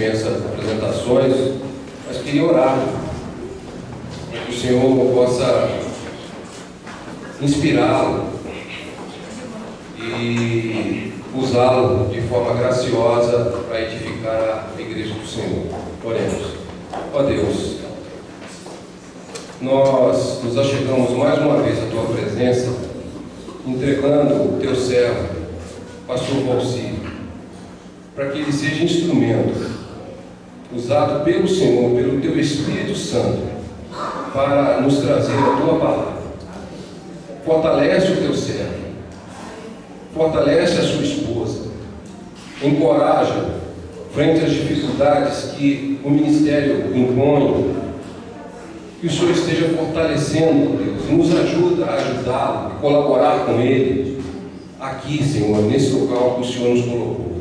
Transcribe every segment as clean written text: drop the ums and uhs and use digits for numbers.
dispensa apresentações, mas queria orar para que o Senhor possa inspirá-lo e usá-lo de forma graciosa para edificar a igreja do Senhor. Oremos. Ó Deus, nós nos achegamos mais uma vez à Tua presença, entregando o Teu servo, Pastor Valci, para que ele seja instrumento usado pelo Senhor, pelo Teu Espírito Santo, para nos trazer a Tua palavra. Fortalece o Teu servo, fortalece a sua esposa, encoraja frente às dificuldades que o ministério impõe. Que o Senhor esteja fortalecendo, Deus, nos ajuda a ajudá-lo, a colaborar com ele, aqui, Senhor, nesse local que o Senhor nos colocou.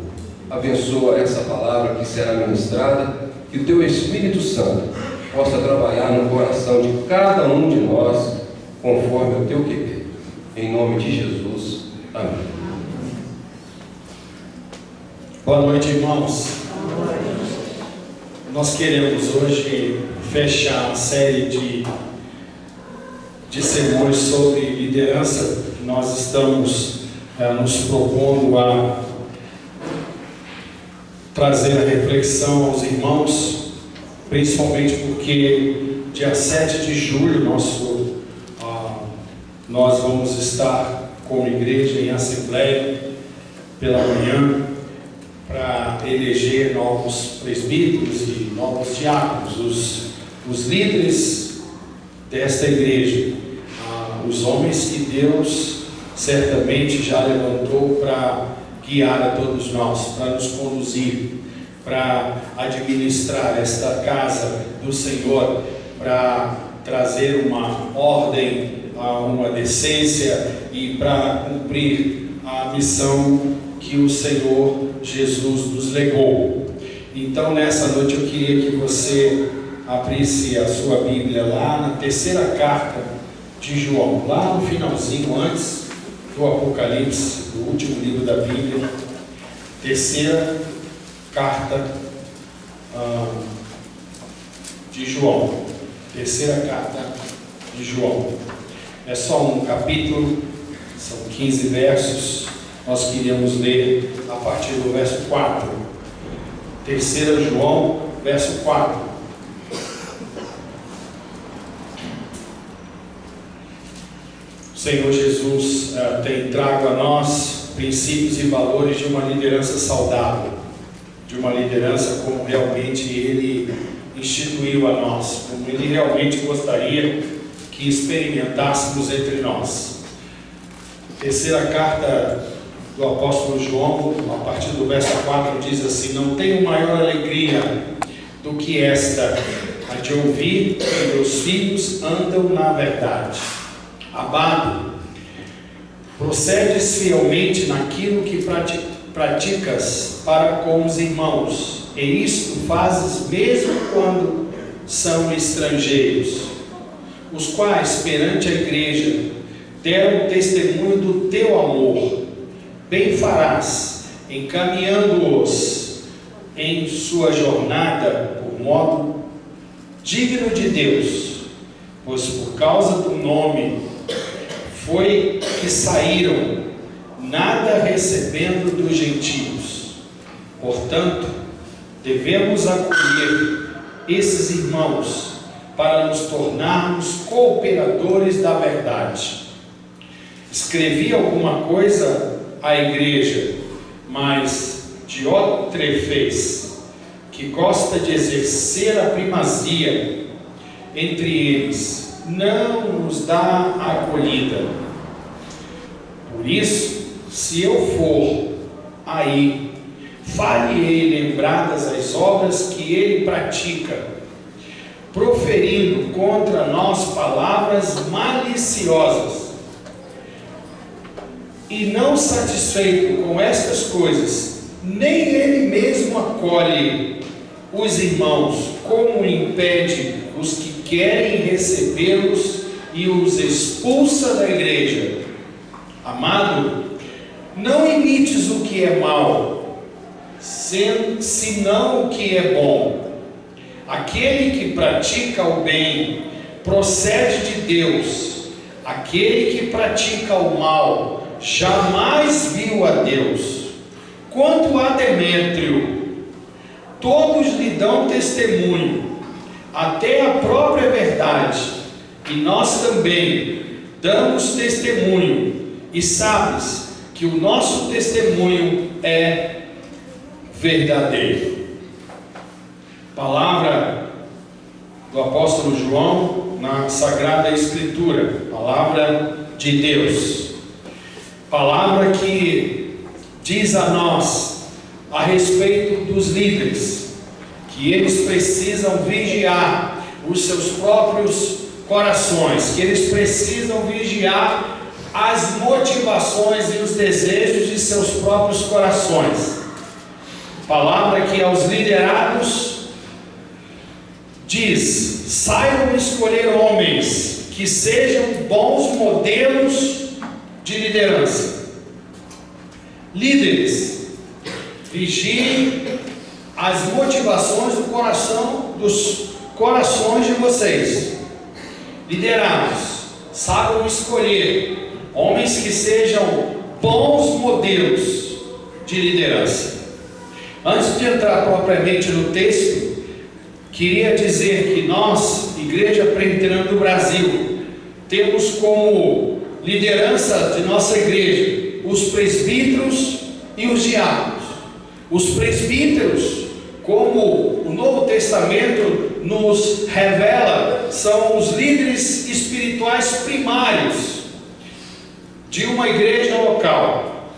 Abençoa essa palavra que será ministrada, que o Teu Espírito Santo possa trabalhar no coração de cada um de nós, conforme o Teu querer. Em nome de Jesus. Amém. Boa noite, irmãos. Nós queremos hoje fechar a série de sermões sobre liderança. Nós estamos nos propondo a trazer a reflexão aos irmãos, principalmente porque dia 7 de julho nós vamos estar como igreja em assembleia pela manhã para eleger novos presbíteros e novos diáconos, os líderes desta igreja, os homens que Deus certamente já levantou para guiar a todos nós, para nos conduzir, para administrar esta casa do Senhor, para trazer uma ordem, uma decência e para cumprir a missão que o Senhor Jesus nos legou. Então, nessa noite eu queria que você abrisse a sua Bíblia lá na terceira carta de João, lá no finalzinho, antes do Apocalipse, do último livro da Bíblia. Terceira carta de João. Terceira carta de João. É só um capítulo, são 15 versos. Nós queríamos ler a partir do verso 4. Terceira João, verso 4. O Senhor Jesus tem trago a nós princípios e valores de uma liderança saudável, de uma liderança como realmente Ele instituiu a nós, como Ele realmente gostaria que experimentássemos entre nós. Terceira carta do apóstolo João, a partir do verso 4, diz assim: não tenho maior alegria do que esta, a de ouvir que meus filhos andam na verdade. Amado, procedes fielmente naquilo que praticas para com os irmãos, e isto fazes mesmo quando são estrangeiros, os quais perante a igreja deram testemunho do teu amor. Bem farás, encaminhando-os em sua jornada por modo digno de Deus, pois por causa do nome foi que saíram, nada recebendo dos gentios. Portanto, devemos acolher esses irmãos para nos tornarmos cooperadores da verdade. Escrevi alguma coisa à igreja, mas Diótrefes, que gosta de exercer a primazia entre eles, não nos dá acolhida. Por isso, se eu for aí, fale-lhe lembradas as obras que ele pratica, proferindo contra nós palavras maliciosas. E não satisfeito com estas coisas, nem ele mesmo acolhe os irmãos, como impede os que querem recebê-los e os expulsa da igreja. Amado, não imites o que é mal, senão o que é bom. Aquele que pratica o bem procede de Deus. Aquele que pratica o mal jamais viu a Deus. Quanto a Demétrio, todos lhe dão testemunho, até a própria verdade, e nós também damos testemunho, e sabes que o nosso testemunho é verdadeiro. Palavra do apóstolo João na Sagrada Escritura, palavra de Deus, palavra que diz a nós a respeito dos líderes, que eles precisam vigiar os seus próprios corações, que eles precisam vigiar as motivações e os desejos de seus próprios corações. Palavra que aos liderados diz: saibam escolher homens que sejam bons modelos de liderança. Líderes, vigiem as motivações do coração, dos corações de vocês. Liderados, saibam escolher homens que sejam bons modelos de liderança. Antes de entrar propriamente no texto, queria dizer que nós, Igreja Presbiteriana do Brasil, temos como liderança de nossa igreja os presbíteros e os diáconos. Os presbíteros, como o Novo Testamento nos revela, são os líderes espirituais primários de uma igreja local.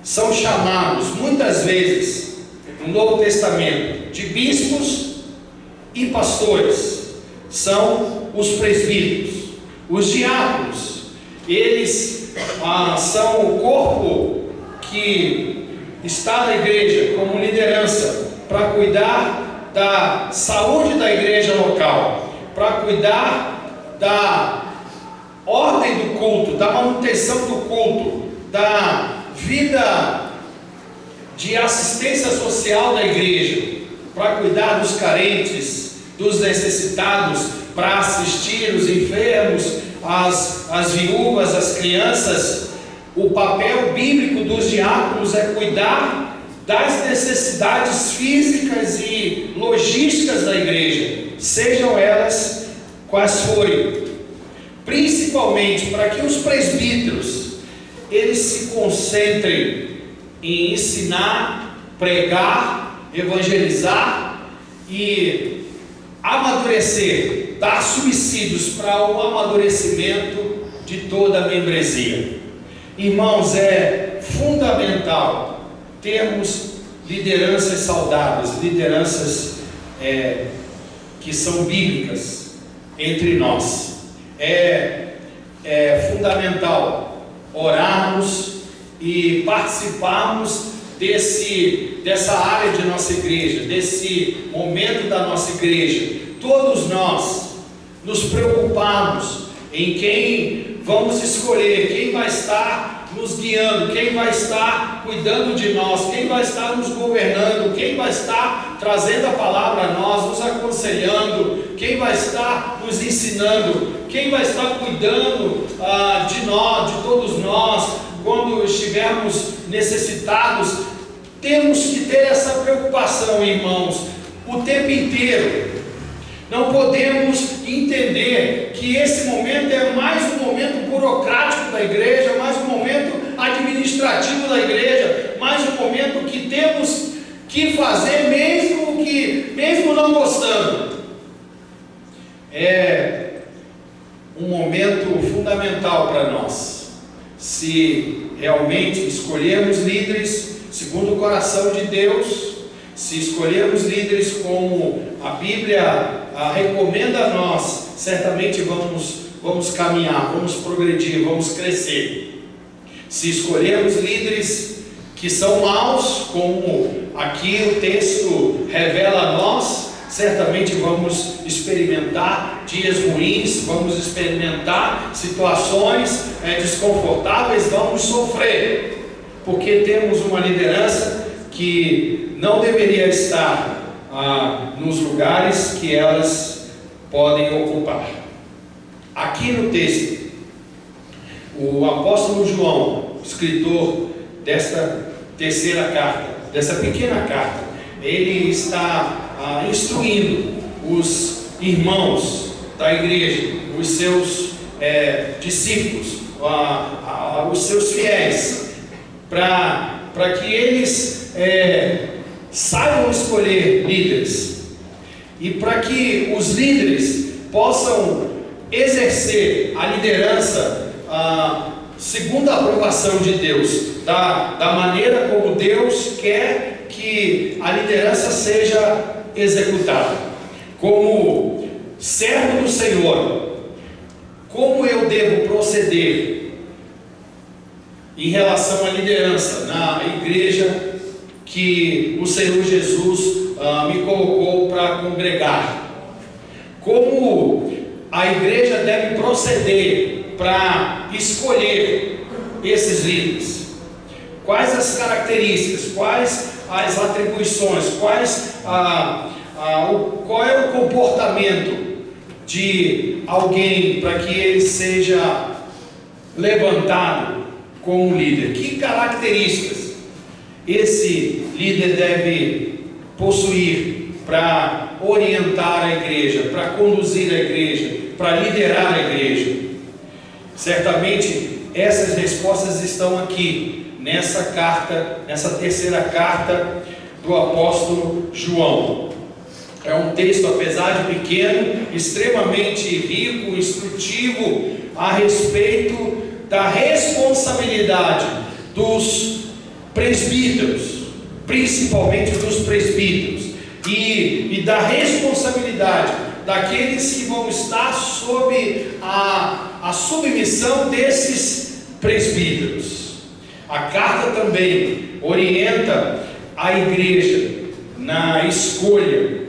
São chamados muitas vezes no Novo Testamento de bispos e pastores. São os presbíteros. Os diáconos, eles são o corpo que está na igreja como liderança para cuidar da saúde da igreja local, para cuidar da ordem do culto, da manutenção do culto, da vida de assistência social da igreja, para cuidar dos carentes, dos necessitados, para assistir os enfermos, as viúvas, as crianças. O papel bíblico dos diáconos é cuidar das necessidades físicas e logísticas da igreja, sejam elas quais forem, principalmente para que os presbíteros eles se concentrem em ensinar, pregar, evangelizar e amadurecer, dar subsídios para o amadurecimento de toda a membresia. Irmãos, é fundamental termos lideranças saudáveis, lideranças que são bíblicas entre nós. É fundamental orarmos e participarmos dessa área de nossa igreja, desse momento da nossa igreja. Todos nós nos preocuparmos em quem vamos escolher, quem vai estar nos guiando, quem vai estar cuidando de nós, quem vai estar nos governando, quem vai estar trazendo a palavra a nós, nos aconselhando, quem vai estar nos ensinando, quem vai estar cuidando de nós, de todos nós, quando estivermos necessitados. Temos que ter essa preocupação, irmãos, o tempo inteiro. Não podemos entender que esse momento é mais um momento burocrático da igreja, mais um momento administrativo da igreja, mais um momento que temos que fazer mesmo não gostando. É um momento fundamental para nós, se realmente escolhermos líderes segundo o coração de Deus, se escolhermos líderes como a Bíblia recomenda a nós, certamente vamos caminhar, vamos progredir, vamos crescer. Se escolhermos líderes que são maus, como aqui o texto revela a nós, certamente vamos experimentar dias ruins, vamos experimentar situações desconfortáveis, vamos sofrer, porque temos uma liderança que não deveria estar nos lugares que elas podem ocupar. Aqui no texto, o apóstolo João, escritor desta terceira carta, dessa pequena carta, ele está instruindo os irmãos da igreja, os seus discípulos, os seus fiéis, para que eles saibam escolher líderes e para que os líderes possam exercer a liderança segundo a aprovação de Deus, da maneira como Deus quer que a liderança seja executada. Como servo do Senhor, como eu devo proceder em relação à liderança na igreja que o Senhor Jesus me colocou para congregar? Como a igreja deve proceder para escolher esses líderes? Quais as características, quais as atribuições, qual é o comportamento de alguém para que ele seja levantado como líder? Que características esse líder deve possuir para orientar a igreja, para conduzir a igreja, para liderar a igreja? Certamente essas respostas estão aqui nessa carta, nessa terceira carta do apóstolo João. É um texto, apesar de pequeno, extremamente rico, instrutivo a respeito da responsabilidade dos presbíteros, principalmente dos presbíteros, e da responsabilidade daqueles que vão estar sob a submissão desses presbíteros. A carta também orienta a igreja na escolha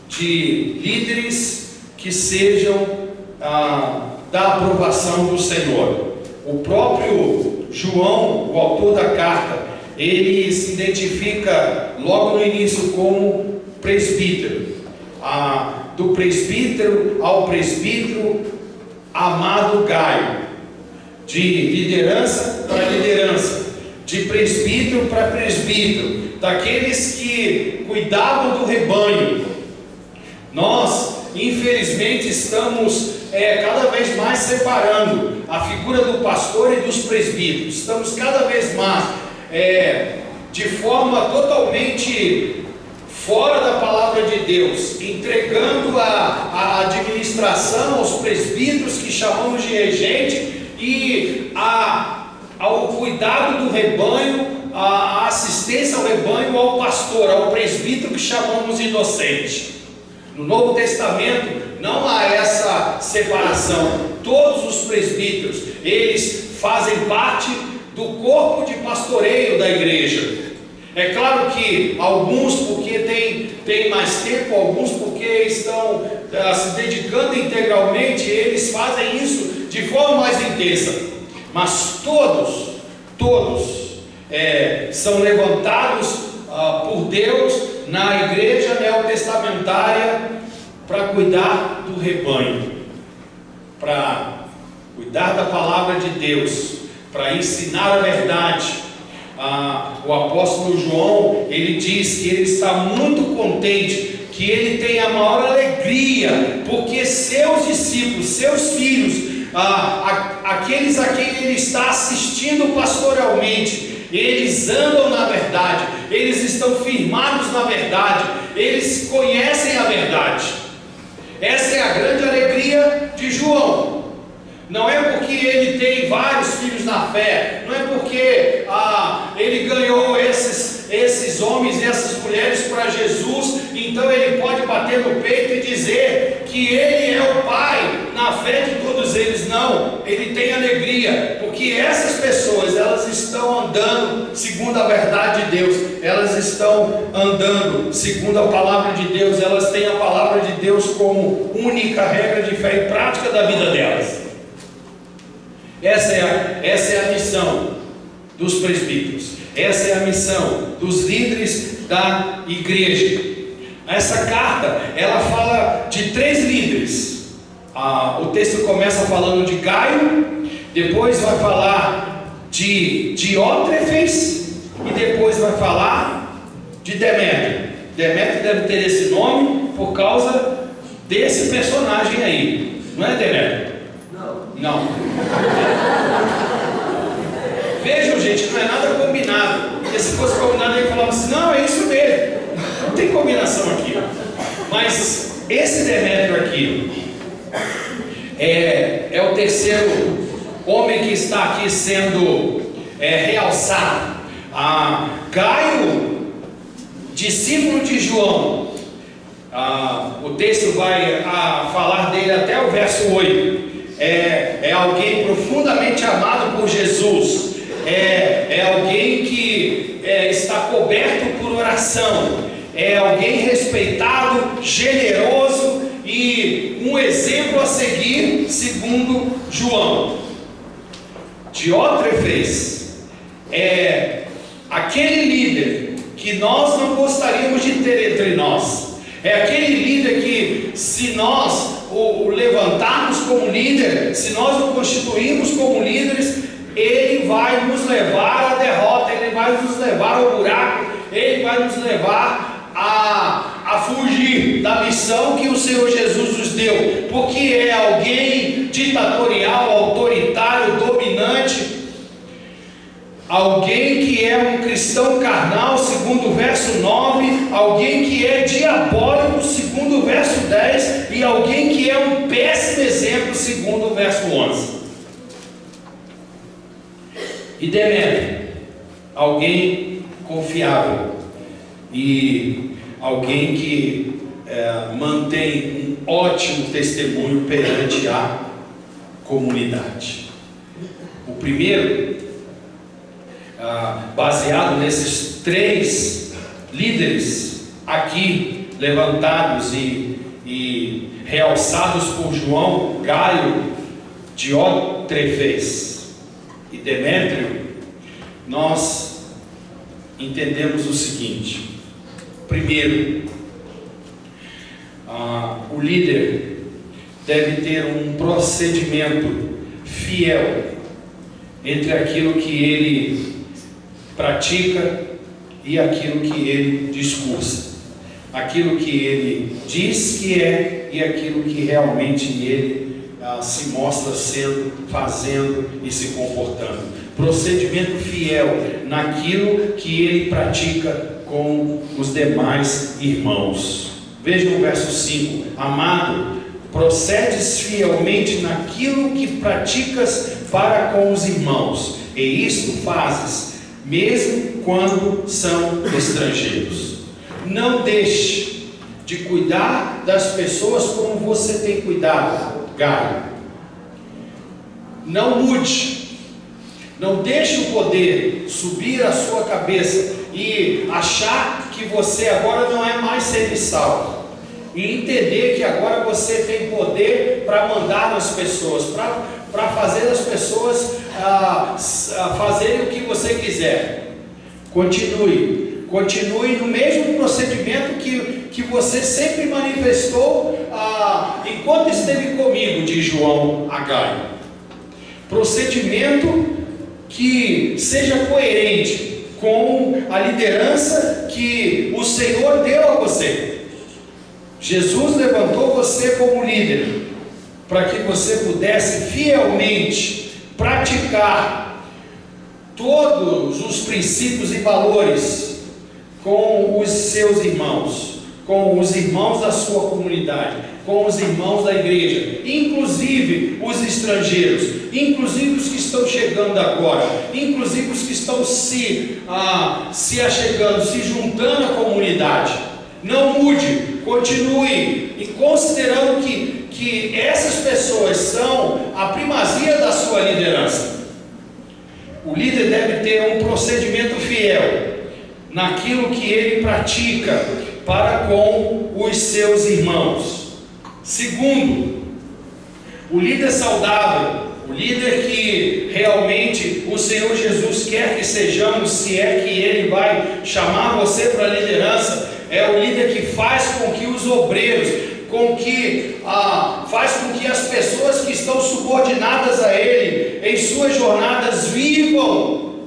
de líderes que sejam da aprovação do Senhor. O próprio João, o autor da carta, ele se identifica logo no início como presbítero. Do presbítero ao presbítero amado Gaio, de liderança para liderança, de presbítero para presbítero, daqueles que cuidavam do rebanho. Nós, infelizmente, estamos cada vez mais separando a figura do pastor e dos presbíteros. Estamos cada vez mais de forma totalmente fora da palavra de Deus, entregando a administração aos presbíteros, que chamamos de regente, e ao cuidado do rebanho, a assistência ao rebanho, ao pastor, ao presbítero, que chamamos de inocente. No Novo Testamento não há essa separação. Todos os presbíteros, eles fazem parte do corpo de pastoreio da igreja. É claro que alguns porque têm mais tempo, alguns porque estão se dedicando integralmente, eles fazem isso de forma mais intensa. Mas todos são levantados por Deus na igreja neotestamentária para cuidar do rebanho, para cuidar da palavra de Deus, para ensinar a verdade. O apóstolo João, ele diz que ele está muito contente, que ele tem a maior alegria, porque seus discípulos, seus filhos, aqueles a quem ele está assistindo pastoralmente, eles andam na verdade, eles estão firmados na verdade, eles conhecem a verdade. Essa é a grande alegria de João. Não é porque ele tem vários filhos na fé, não é porque ele ganhou esses homens e essas mulheres para Jesus, então ele pode bater no peito e dizer que ele é o pai na fé de todos eles. Não, ele tem alegria, porque essas pessoas, elas estão andando segundo a verdade de Deus, elas estão andando segundo a palavra de Deus, elas têm a palavra de Deus como única regra de fé e prática da vida delas. Essa é a missão dos presbíteros. Essa é a missão dos líderes da igreja. Essa carta, ela fala de 3 líderes. O texto começa falando de Gaio, depois vai falar de Diótrefes e depois vai falar de Demétrio. Demétrio deve ter esse nome por causa desse personagem aí. Não é, Demétrio? Não. Vejam, gente, não é nada combinado. Porque se fosse combinado, ele falava assim: não, é isso mesmo. Não tem combinação aqui. Mas esse Demétrio aqui é o terceiro homem que está aqui sendo realçado. Gaio, discípulo de João. O texto vai falar dele até o verso 8. É alguém profundamente amado por Jesus. É alguém que está coberto por oração. É alguém respeitado, generoso e um exemplo a seguir, segundo João. Diótrefes é aquele líder que nós não gostaríamos de ter entre nós. É aquele líder que, se nós o levantarmos como líder, se nós o constituirmos como líderes, ele vai nos levar à derrota, ele vai nos levar ao buraco, ele vai nos levar a fugir da missão que o Senhor Jesus nos deu, porque é alguém ditatorial, autoritário, dominante, alguém que é um cristão carnal, segundo o verso 9, alguém que é diabólico, segundo o verso 10, e alguém que é um péssimo exemplo, segundo o verso 11. E Demétrio, alguém confiável e alguém que mantém um ótimo testemunho perante a comunidade. O primeiro, baseado nesses 3 líderes aqui levantados e realçados por João, Gaio, Diótrefes e Demétrio, nós entendemos o seguinte. Primeiro, o líder deve ter um procedimento fiel entre aquilo que ele pratica e aquilo que ele discursa, aquilo que ele diz que é e aquilo que realmente ele se mostra sendo, fazendo e se comportando. Procedimento fiel naquilo que ele pratica com os demais irmãos. Veja o verso 5: amado, procedes fielmente naquilo que praticas para com os irmãos, e isto fazes mesmo quando são estrangeiros. Não deixe de cuidar das pessoas como você tem cuidado, Gaio. Não mude. Não deixe o poder subir a sua cabeça e achar que você agora não é mais serviçal, e entender que agora você tem poder para mandar nas pessoas, para fazer as pessoas fazerem o que você quiser. Continue no mesmo procedimento que você sempre manifestou enquanto esteve comigo, diz João a Gaio. Procedimento que seja coerente com a liderança que o Senhor deu a você. Jesus levantou você como líder para que você pudesse fielmente praticar todos os princípios e valores com os seus irmãos, com os irmãos da sua comunidade, com os irmãos da igreja, inclusive os estrangeiros, inclusive os que estão chegando agora, inclusive os que estão se achegando, se juntando à comunidade. Não mude, continue, e considerando que essas pessoas são a primazia da sua liderança. O líder deve ter um procedimento fiel naquilo que ele pratica para com os seus irmãos. Segundo, o líder saudável, o líder que realmente Senhor Jesus quer que sejamos, se é que Ele vai chamar você para a liderança, é o líder que faz com que os obreiros, faz com que as pessoas que estão subordinadas a Ele, em suas jornadas, vivam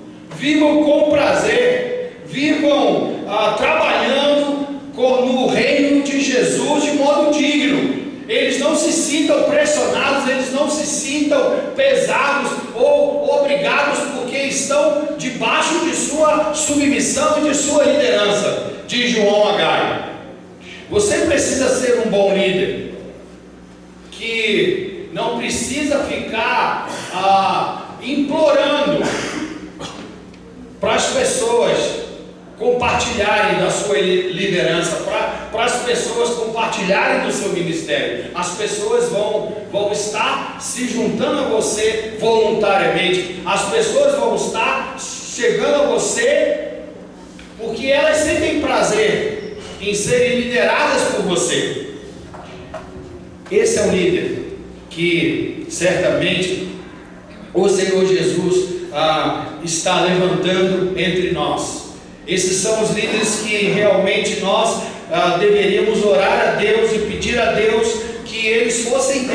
com prazer, vivam trabalhando no reino de Jesus de modo digno. Eles não se sintam pressionados, eles não se sintam pesados ou obrigados porque estão debaixo de sua submissão e de sua liderança, diz João a Gaio. Você precisa ser um bom líder, que não precisa ficar implorando para as pessoas compartilharem da sua liderança, para as pessoas compartilharem do seu ministério. As pessoas vão estar se juntando a você voluntariamente, as pessoas vão estar chegando a você porque elas sentem prazer em serem lideradas por você. Esse é um líder que certamente o Senhor Jesus está levantando entre nós. Esses são os líderes que realmente nós deveríamos orar a Deus e pedir a Deus que eles fossem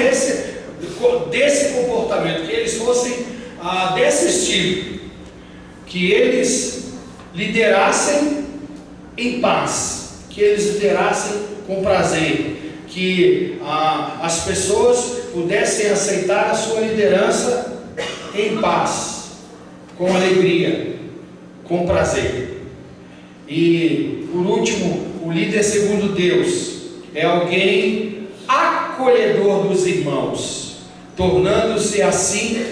desse comportamento, que eles fossem desse estilo, que eles liderassem em paz, que eles liderassem com prazer, que as pessoas pudessem aceitar a sua liderança em paz, com alegria, com prazer. E por último, o líder segundo Deus é alguém acolhedor dos irmãos, tornando-se assim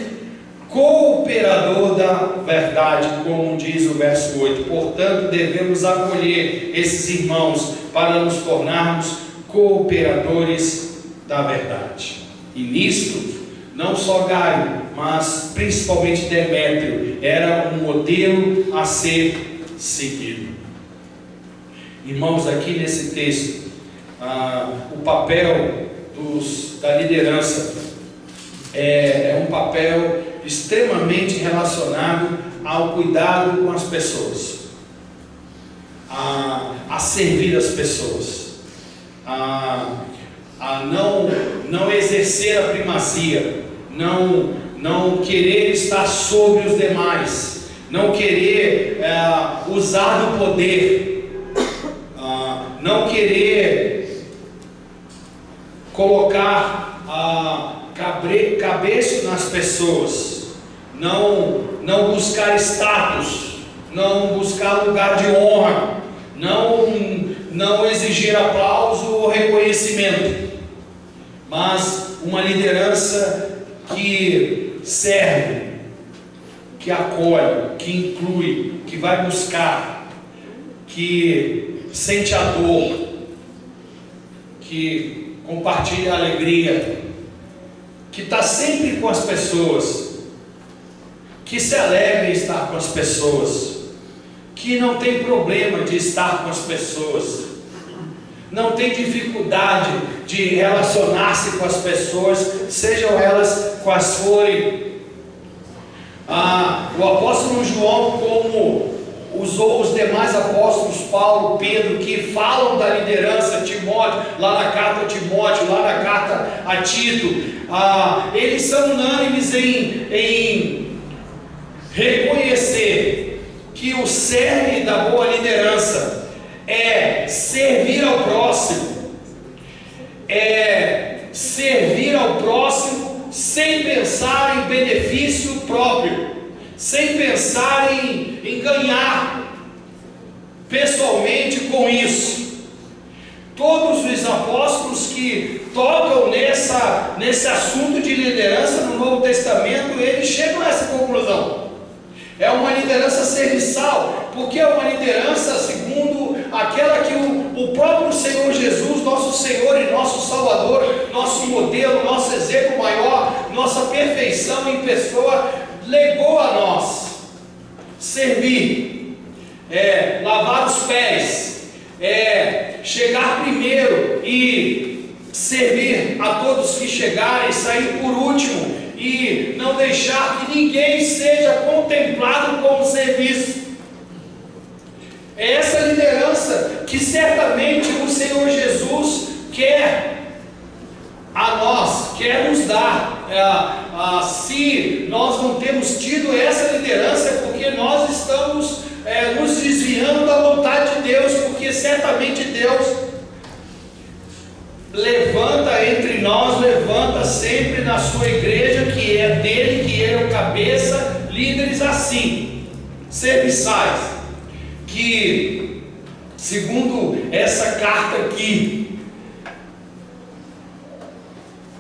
cooperador da verdade, como diz o verso 8. Portanto, devemos acolher esses irmãos para nos tornarmos cooperadores da verdade. E nisto, não só Gaio, mas principalmente Demétrio era um modelo a ser seguido. Irmãos, aqui nesse texto, o papel da liderança é um papel extremamente relacionado ao cuidado com as pessoas, a servir as pessoas, a não exercer a primazia, não querer estar sobre os demais, não querer usar do poder, não querer colocar cabeça nas pessoas, não buscar status, não buscar lugar de honra, não exigir aplauso ou reconhecimento, mas uma liderança que serve, que acolhe, que inclui, que vai buscar, que sente a dor, que compartilha a alegria, que está sempre com as pessoas, que se alegra em estar com as pessoas, que não tem problema de estar com as pessoas, não tem dificuldade de relacionar-se com as pessoas, sejam elas quais forem. O apóstolo João, como usou os demais apóstolos, Paulo, Pedro, que falam da liderança, Timóteo, lá na carta a Timóteo, lá na carta a Tito, eles são unânimes em reconhecer que o cerne da boa liderança é servir ao próximo, sem pensar em benefício próprio, sem pensar em ganhar pessoalmente com isso. Todos os apóstolos que tocam nesse assunto de liderança no Novo Testamento, eles chegam a essa conclusão. É uma liderança serviçal, porque é uma liderança segundo aquela que o próprio Senhor Jesus, nosso Senhor e nosso Salvador, nosso modelo, nosso exemplo maior, nossa perfeição em pessoa, legou a nós. Servir, lavar os pés, chegar primeiro e servir a todos que chegarem, sair por último e não deixar que ninguém seja contemplado com o serviço. É essa liderança que certamente o Senhor Jesus quer a nós, quer nos dar. Se nós não temos tido essa liderança, é porque nós estamos nos desviando da vontade de Deus, porque certamente Deus levanta entre nós, levanta sempre na sua igreja, que é dele, que ele é o cabeça, líderes assim, serviçais, que, segundo essa carta aqui,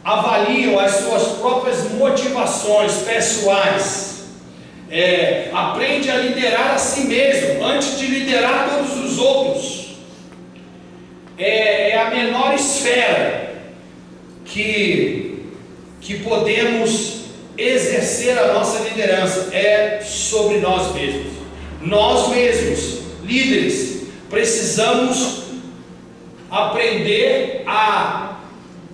avaliam as suas próprias motivações pessoais, aprende a liderar a si mesmo, antes de liderar todos os outros. É a menor esfera que podemos exercer a nossa liderança, é sobre nós mesmos. Nós mesmos, líderes, precisamos aprender a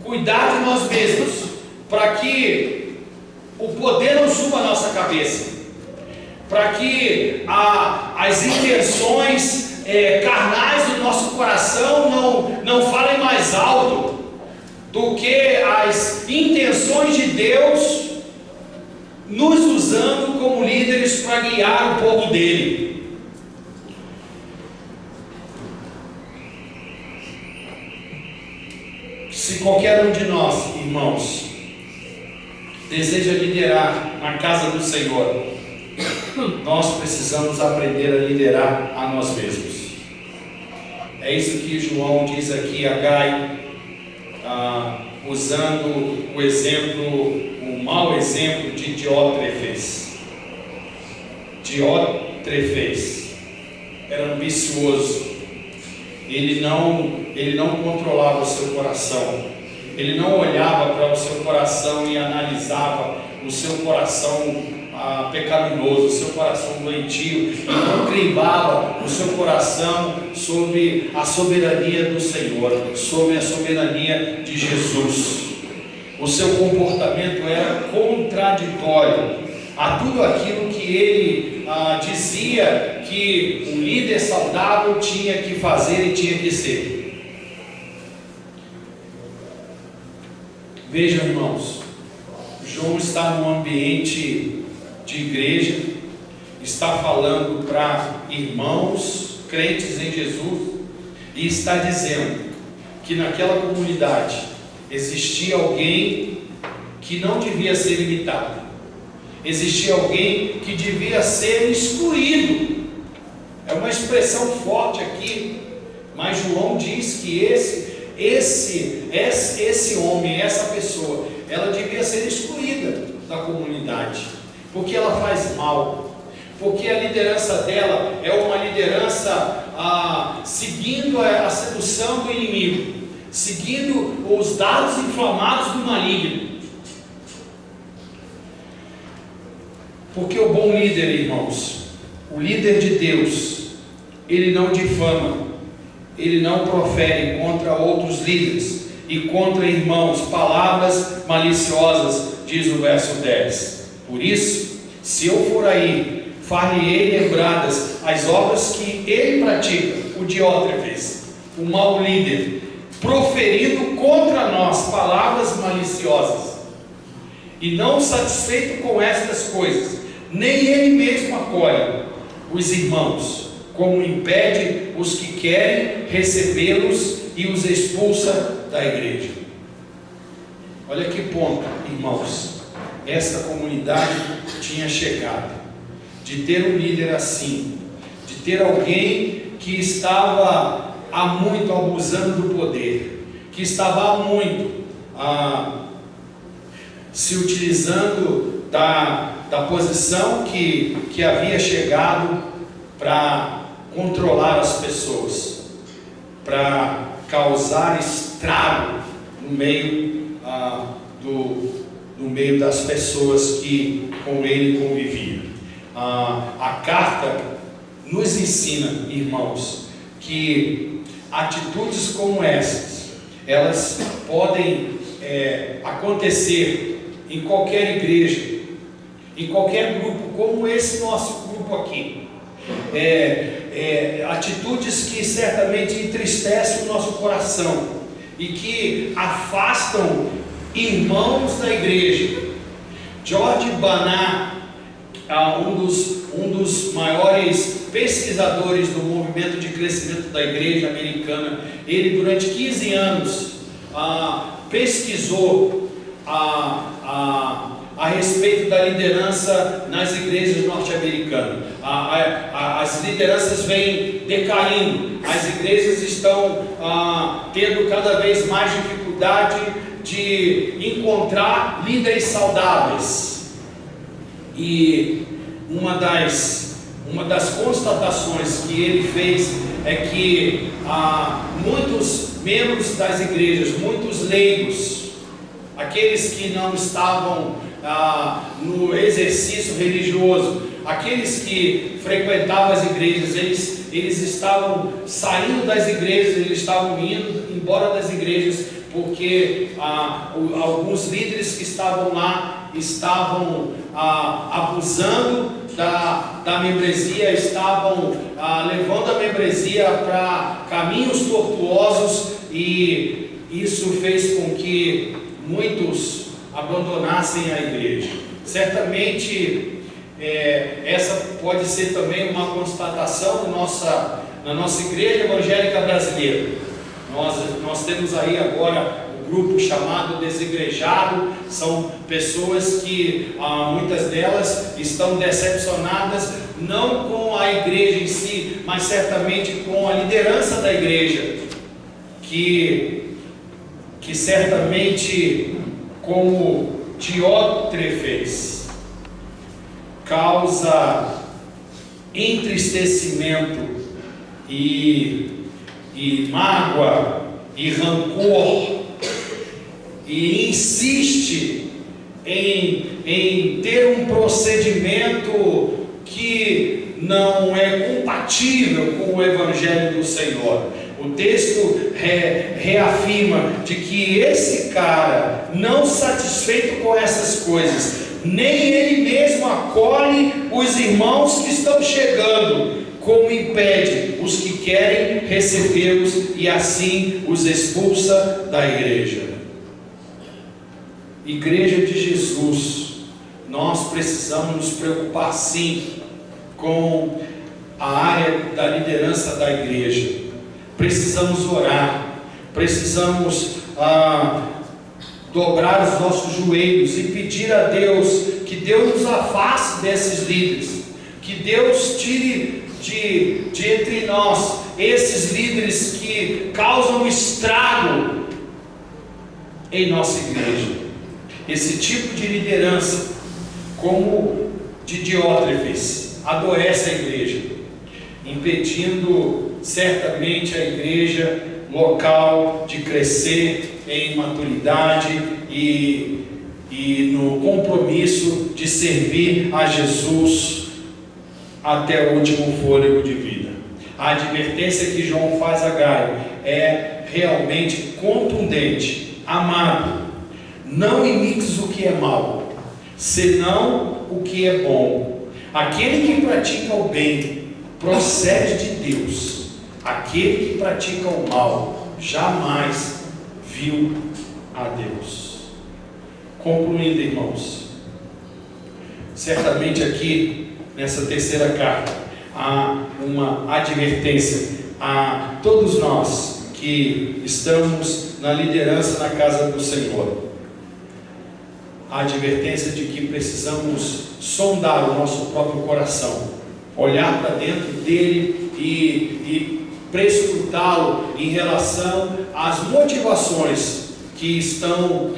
cuidar de nós mesmos, para que o poder não suba a nossa cabeça, para que as intenções carnais do nosso coração não falem mais alto do que as intenções de Deus, nos usando como líderes para guiar o povo dele. Se qualquer um de nós, irmãos, deseja liderar na casa do Senhor, nós precisamos aprender a liderar a nós mesmos. É isso que João diz aqui a Gai, usando o mau exemplo de Diótrefes. Diótrefes era ambicioso, ele não controlava o seu coração, ele não olhava para o seu coração e analisava o seu coração pecaminoso, o seu coração doentio, e não crivava o seu coração sobre a soberania do Senhor, sobre a soberania de Jesus. O seu comportamento era contraditório a tudo aquilo que ele dizia que um líder saudável tinha que fazer e tinha que ser. Vejam, irmãos, João está num ambiente de igreja, está falando para irmãos crentes em Jesus, e está dizendo que naquela comunidade existia alguém que não devia ser limitado, existia alguém que devia ser excluído. É uma expressão forte aqui, mas João diz que esse homem, essa pessoa, ela devia ser excluída da comunidade, porque ela faz mal, porque a liderança dela é uma liderança seguindo a sedução do inimigo, seguindo os dados inflamados do maligno. Porque o bom líder, irmãos, o líder de Deus, ele não difama, ele não profere contra outros líderes e contra irmãos palavras maliciosas, diz o verso 10. Por isso, se eu for aí, far-lhe-ei lembradas as obras que ele pratica, o Diótrefes, o mau líder, proferindo contra nós palavras maliciosas. E não satisfeito com estas coisas, nem ele mesmo acolhe os irmãos, como impede os que querem recebê-los e os expulsa da igreja. Olha que ponto, irmãos, esta comunidade tinha chegado, de ter um líder assim, de ter alguém que estava há muito abusando do poder, que estava há muito se utilizando da posição que havia chegado para controlar as pessoas, para causar estrago no meio das pessoas que com ele conviviam. A carta nos ensina, irmãos, que atitudes como essas, elas podem acontecer em qualquer igreja, em qualquer grupo, como esse nosso grupo aqui, atitudes que certamente entristecem o nosso coração e que afastam irmãos da igreja. George Barna, um dos maiores pesquisadores do movimento de crescimento da igreja americana, ele durante 15 anos pesquisou a respeito da liderança nas igrejas norte-americanas. As lideranças vêm decaindo, as igrejas estão tendo cada vez mais dificuldade de encontrar líderes saudáveis. E uma das constatações que ele fez é que muitos membros das igrejas, muitos leigos, aqueles que não estavam no exercício religioso, aqueles que frequentavam as igrejas, eles estavam saindo das igrejas, eles estavam indo embora das igrejas, porque alguns líderes que estavam lá estavam abusando da membresia, estavam levando a membresia para caminhos tortuosos, e isso fez com que muitos abandonassem a igreja. Certamente essa pode ser também uma constatação na nossa igreja evangélica brasileira. Nós temos aí agora um grupo chamado Desigrejado. São pessoas que muitas delas estão decepcionadas, não com a igreja em si, mas certamente com a liderança da igreja, que certamente, como Diótrefes, causa entristecimento e mágoa e rancor, e insiste em ter um procedimento que não é compatível com o Evangelho do Senhor. O texto reafirma de que esse cara, não satisfeito com essas coisas, nem ele mesmo acolhe os irmãos que estão chegando, como impede os que querem recebê-los, e assim os expulsa da igreja. Igreja de Jesus, nós precisamos nos preocupar sim com a área da liderança da igreja. Precisamos orar, precisamos dobrar os nossos joelhos e pedir a Deus que Deus nos afaste desses líderes, que Deus tire de entre nós esses líderes que causam estrago em nossa igreja. Esse tipo de liderança, como de Diótrefes, adoece a igreja, impedindo certamente a igreja local de crescer em maturidade e no compromisso de servir a Jesus até o último fôlego de vida. A advertência que João faz a Gaio é realmente contundente. Amado, não imites o que é mal, senão o que é bom. Aquele que pratica o bem procede de Deus. Aquele que pratica o mal jamais viu a Deus. Concluindo, irmãos, certamente aqui nessa terceira carta há uma advertência a todos nós que estamos na liderança na casa do Senhor. A advertência de que precisamos sondar o nosso próprio coração, olhar para dentro dele e prescrutá-lo em relação às motivações que estão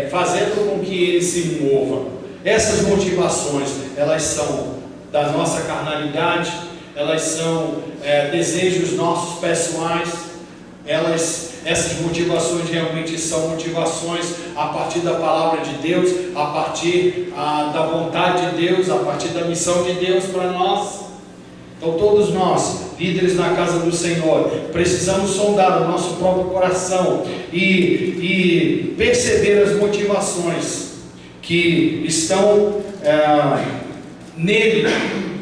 fazendo com que ele se mova. Essas motivações, elas são da nossa carnalidade, elas são desejos nossos pessoais, essas motivações realmente são motivações a partir da palavra de Deus, a partir da vontade de Deus, a partir da missão de Deus para nós. Então todos nós, líderes na casa do Senhor, precisamos sondar o nosso próprio coração e perceber as motivações que estão nele,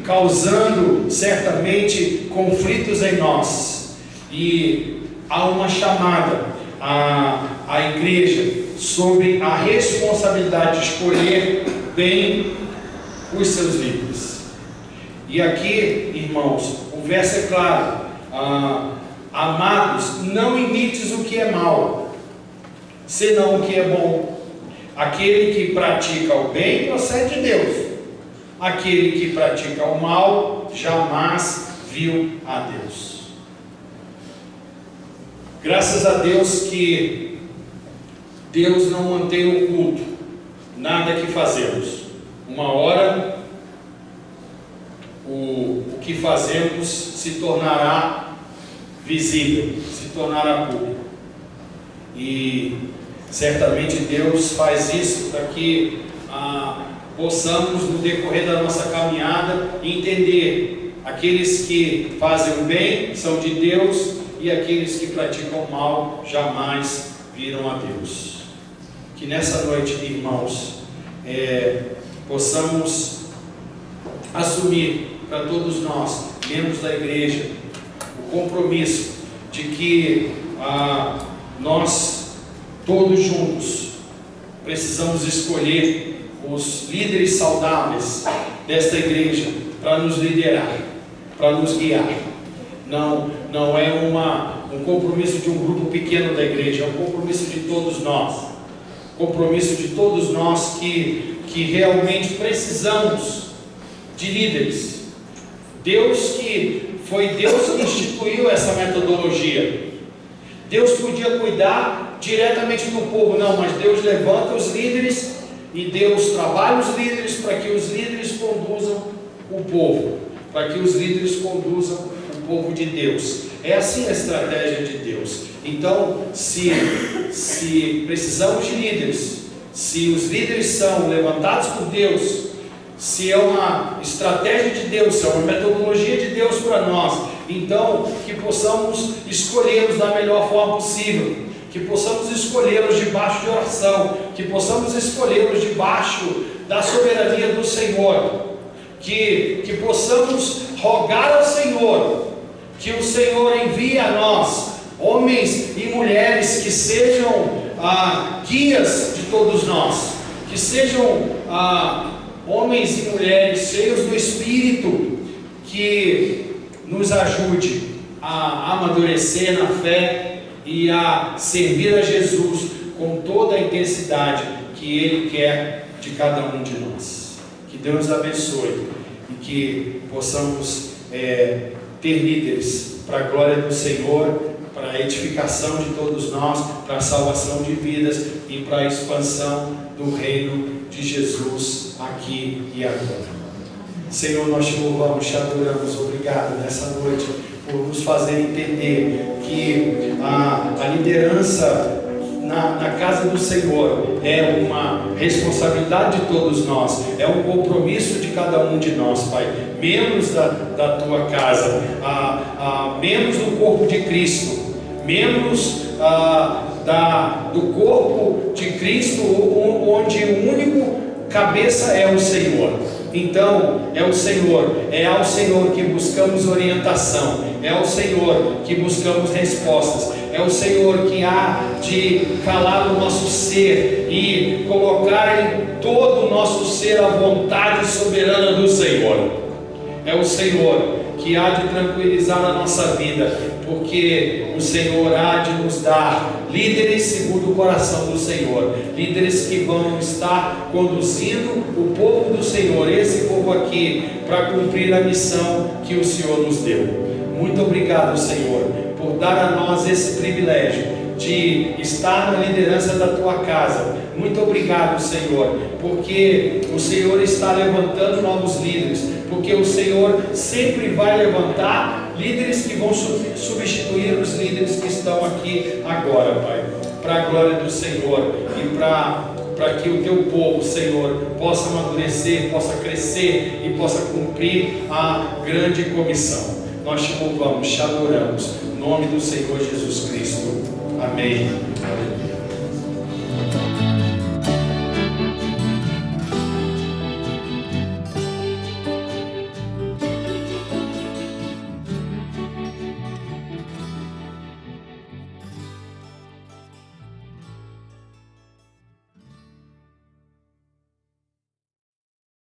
causando certamente conflitos em nós. E há uma chamada à igreja sobre a responsabilidade de escolher bem os seus líderes. E aqui, irmãos, o verso é claro: amados, não imites o que é mal, senão o que é bom. Aquele que pratica o bem procede de Deus. Aquele que pratica o mal jamais viu a Deus. Graças a Deus que Deus não mantém oculto nada que fazemos. Uma hora o que fazemos se tornará visível, se tornará público. E certamente Deus faz isso para que possamos, no decorrer da nossa caminhada, entender: aqueles que fazem o bem são de Deus, e aqueles que praticam o mal jamais viram a Deus. Que nessa noite, irmãos, possamos assumir para todos nós, membros da igreja, o compromisso de que nós, todos juntos, precisamos escolher os líderes saudáveis desta igreja para nos liderar, para nos guiar. Não é um compromisso de um grupo pequeno da igreja, é um compromisso de todos nós. Compromisso de todos nós que realmente precisamos de líderes. Foi Deus que instituiu essa metodologia. Deus podia cuidar diretamente do povo, não, mas Deus levanta os líderes e Deus trabalha os líderes para que os líderes conduzam o povo, para que os líderes conduzam o povo de Deus. É assim a estratégia de Deus. Então, se precisamos de líderes, se os líderes são levantados por Deus, se é uma estratégia de Deus, se é uma metodologia de Deus para nós, então que possamos escolhê-los da melhor forma possível, que possamos escolhê-los debaixo de oração, que possamos escolhê-los debaixo da soberania do Senhor, que possamos rogar ao Senhor, que o Senhor envie a nós homens e mulheres que sejam guias de todos nós, que sejam homens e mulheres cheios do Espírito, que nos ajude a amadurecer na fé e a servir a Jesus com toda a intensidade que Ele quer de cada um de nós. Que Deus nos abençoe e que possamos ter líderes para a glória do Senhor, para a edificação de todos nós, para a salvação de vidas e para a expansão do reino de Jesus aqui e agora. Senhor, nós te louvamos, te adoramos. Obrigado nessa noite por nos fazer entender que a liderança na casa do Senhor é uma responsabilidade de todos nós, é um compromisso de cada um de nós, Pai. Membros da tua casa, membros do corpo de Cristo, membros do corpo de Cristo, onde o único cabeça é o Senhor. Então, é ao Senhor que buscamos orientação, é ao Senhor que buscamos respostas, é o Senhor que há de calar o nosso ser e colocar em todo o nosso ser a vontade soberana do Senhor. É o Senhor que há de tranquilizar a nossa vida, porque o Senhor há de nos dar líderes segundo o coração do Senhor, líderes que vão estar conduzindo o povo do Senhor, esse povo aqui, para cumprir a missão que o Senhor nos deu. Muito obrigado, Senhor, por dar a nós esse privilégio de estar na liderança da tua casa. Muito obrigado, Senhor, porque o Senhor está levantando novos líderes, porque o Senhor sempre vai levantar líderes que vão substituir os líderes que estão aqui agora, Pai, para a glória do Senhor e para que o teu povo, Senhor, possa amadurecer, possa crescer e possa cumprir a grande comissão. Nós te louvamos, te adoramos, em nome do Senhor Jesus Cristo. Amém. Aleluia.